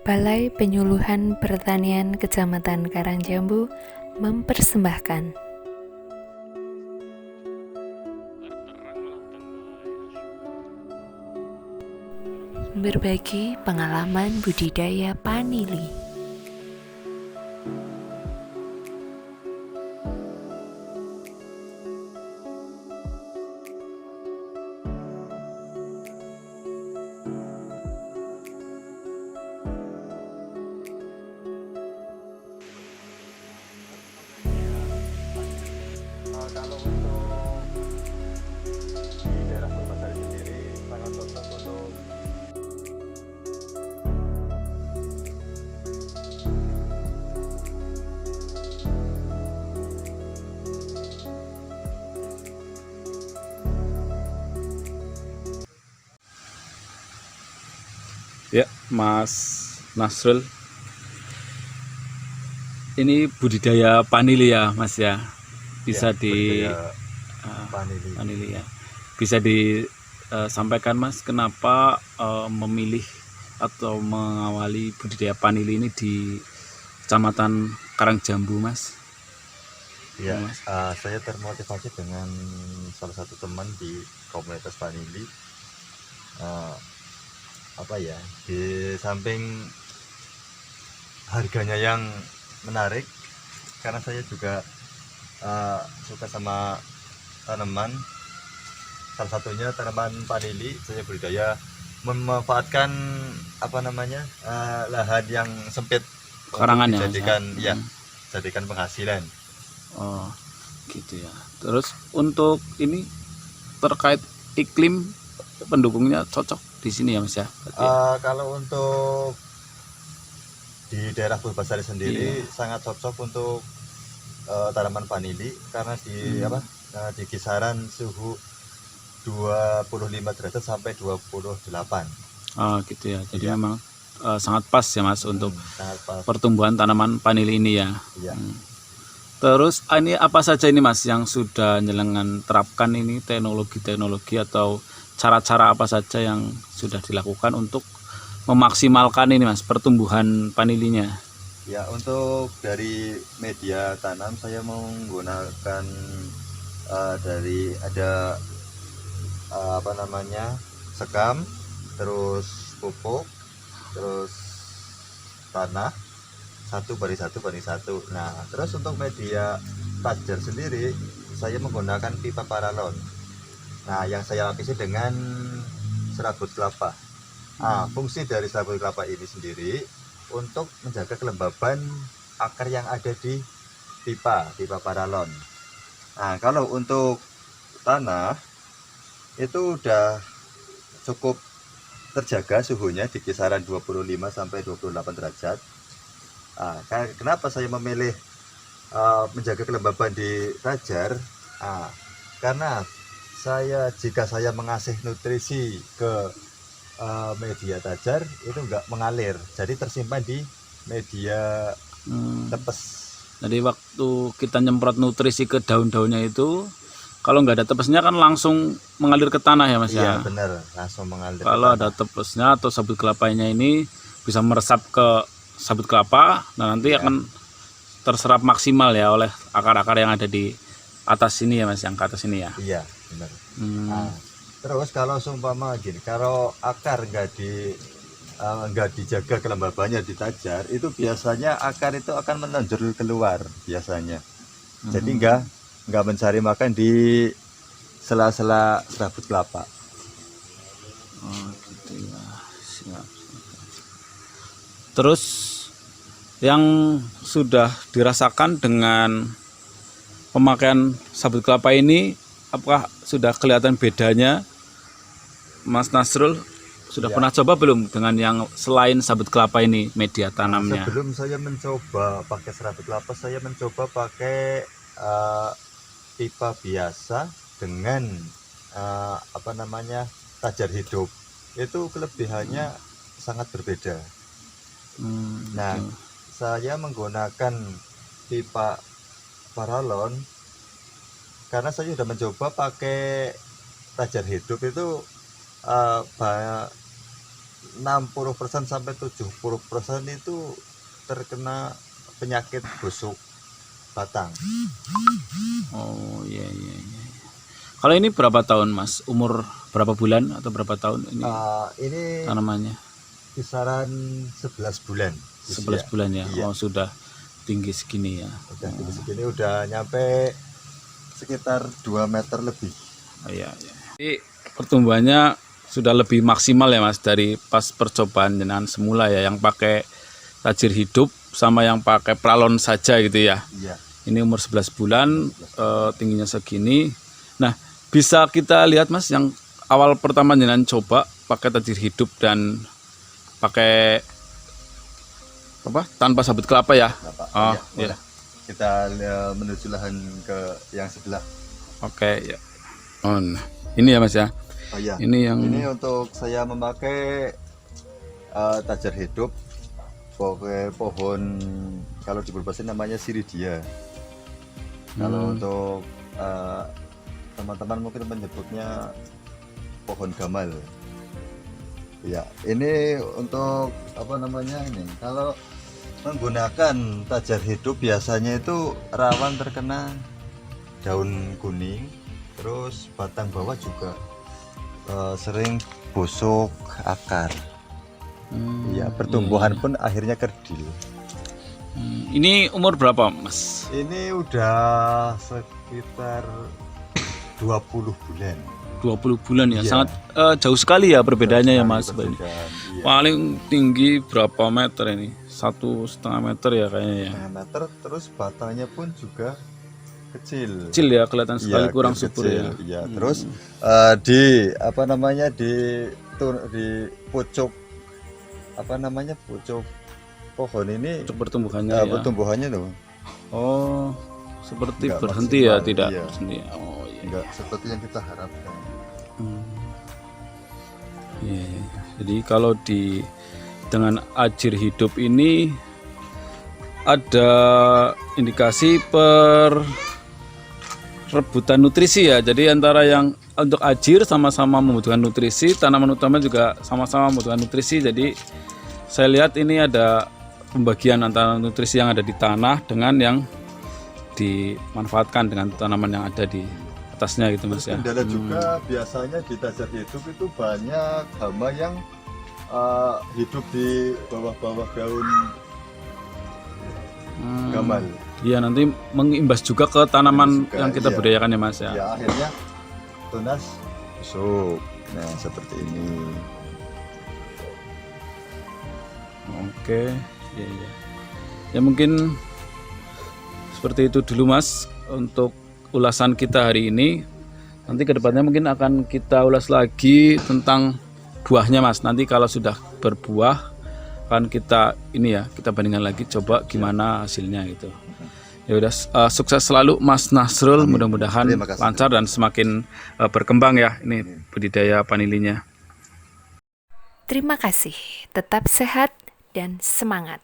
Balai Penyuluhan Pertanian Kecamatan Karangjambu mempersembahkan berbagi pengalaman budidaya panili. Kalau untuk di daerah Purbasari sendiri sangat cocok untuk ya, Mas Nasrul. Ini budidaya panili ya, Mas ya. Bisa budidaya panili. panili. Ya. Bisa disampaikan Mas, kenapa memilih atau mengawali budidaya panili ini di Kecamatan Karangjambu, Mas? Ya, saya termotivasi dengan salah satu teman di komunitas panili. Di samping harganya yang menarik, karena saya juga suka sama tanaman. Salah satunya tanaman panili. Saya budidaya memanfaatkan lahan yang sempit Karangan ya, dijadikan jadikan penghasilan. Oh, gitu ya. Terus untuk ini terkait iklim, pendukungnya cocok di sini ya, Mas ya? Kalau untuk di daerah Purbasari sendiri sangat cocok untuk tanaman vanili, karena di kisaran suhu 25 derajat sampai 28. Oh, gitu ya. Jadi memang sangat pas ya, Mas, untuk sangat pas. pertumbuhan tanaman vanili ini ya. Iya. Terus ini apa saja ini, Mas, yang sudah nyelengan terapkan ini, teknologi-teknologi atau cara-cara apa saja yang sudah dilakukan untuk memaksimalkan ini, Mas, pertumbuhan panilinya? Ya, untuk dari media tanam saya menggunakan sekam, terus pupuk, terus tanah, satu banding satu. Nah, terus untuk media tajar sendiri saya menggunakan pipa paralon. Nah, yang saya lapisi dengan serabut kelapa. Fungsi dari serabut kelapa ini sendiri untuk menjaga kelembaban akar yang ada di pipa paralon. Nah, kalau untuk tanah itu udah cukup terjaga suhunya di kisaran 25 sampai 28 derajat. Kenapa saya memilih menjaga kelembaban di tajar? Karena jika saya mengasih nutrisi ke media tajar itu enggak mengalir, jadi tersimpan di media tepes. Jadi waktu kita nyemprot nutrisi ke daun-daunnya itu, kalau nggak ada tepesnya kan langsung mengalir ke tanah ya, Mas ya? Iya, benar, langsung mengalir. Kalau ada tepesnya atau sabut kelapanya ini bisa meresap ke sabut kelapa, nah nanti akan terserap maksimal ya oleh akar-akar yang ada di atas sini ya, Mas, yang ke atas ini ya? Iya, benar. Terus kalau seumpama gini, kalau akar nggak dijaga kelembabannya di tajar, itu biasanya akar itu akan menonjol keluar biasanya. Jadi nggak mencari makan di sela-sela serabut kelapa. Oh, gitu ya. Siap. Terus yang sudah dirasakan dengan pemakaian sabut kelapa ini, apakah sudah kelihatan bedanya, Mas Nasrul? Sudah pernah coba belum dengan yang selain sabut kelapa ini, media tanamnya? Sebelum saya mencoba pakai serabut kelapa, saya mencoba pakai pipa biasa dengan tajar hidup. Itu kelebihannya sangat berbeda. Nah, saya menggunakan pipa paralon karena saya sudah mencoba pakai tajar hidup itu 60% sampai 70% itu terkena penyakit busuk batang. Oh iya iya iya. Kalau ini berapa tahun Mas? Umur berapa bulan atau berapa tahun ini Ini tanamannya? kisaran 11 bulan. 11 bulan ya. Iya. Oh sudah tinggi segini ya. Udah tinggi segini, udah nyampe sekitar 2 meter lebih. Oh, iya iya. Jadi pertumbuhannya sudah lebih maksimal ya Mas dari pas percobaan dengan semula ya, yang pakai tajir hidup sama yang pakai pralon saja gitu ya. Iya. Ini umur 11 bulan, tingginya segini. Nah, bisa kita lihat Mas yang awal pertama jenengan coba pakai tajir hidup dan pakai apa? Tanpa sabut kelapa ya. Bapak, Oh, iya, iya. Kita menuju lahan ke yang sebelah. Oke, ya. Oh, nah. Ini ya Mas ya. Oh iya. Ini yang Ini untuk saya memakai tajir hidup pakai pohon, kalau di Purbasa namanya siridia. Kalau untuk teman-teman mungkin menyebutnya pohon gamal. Ya, ini untuk apa namanya ini? Kalau menggunakan tajir hidup biasanya itu rawan terkena daun kuning, terus batang bawah juga sering busuk akar. Ya, pertumbuhan pun akhirnya kerdil. ini umur berapa Mas? Ini udah sekitar 20 bulan. 20 bulan ya. Iya. Sangat jauh sekali ya perbedaannya ya Mas. Perbedaan, iya. Paling tinggi berapa meter ini? 1,5 meter ya kayaknya ya. 1,5 meter, terus batangnya pun juga kecil. Kecil ya, kelihatan sekali Iya, kurang kecil, subur ya. Iya, terus di apa namanya di pucuk apa namanya pucuk pohon ini Untuk pertumbuhannya ya. pertumbuhannya loh Oh, seperti Nggak berhenti ya, maksimal, tidak iya. berhenti. Oh iya. enggak seperti yang kita harapkan. Iya, iya. Jadi kalau dengan ajir hidup ini ada indikasi rebutan nutrisi ya. Jadi antara yang untuk ajir sama-sama membutuhkan nutrisi, tanaman utama juga sama-sama membutuhkan nutrisi. Jadi saya lihat ini ada pembagian antara nutrisi yang ada di tanah dengan yang dimanfaatkan dengan tanaman yang ada di atasnya gitu Mas ya. Kendala juga biasanya di tajir hidup itu banyak hama yang hidup di bawah-bawah daun gamal. Iya, nanti mengimbas juga ke tanaman Juga, yang kita iya. budidayakan ya Mas ya. Ya akhirnya tunas busuk. Nah seperti ini. Oke, ya, ya. Ya mungkin seperti itu dulu Mas untuk ulasan kita hari ini. Nanti kedepannya mungkin akan kita ulas lagi tentang buahnya Mas. Nanti kalau sudah berbuah akan kita kita bandingkan lagi coba gimana hasilnya gitu. Ya udah, sukses selalu Mas Nasrul. Mudah-mudahan Terima kasih. lancar dan semakin berkembang ya ini budidaya vanilinya. Terima kasih, tetap sehat dan semangat.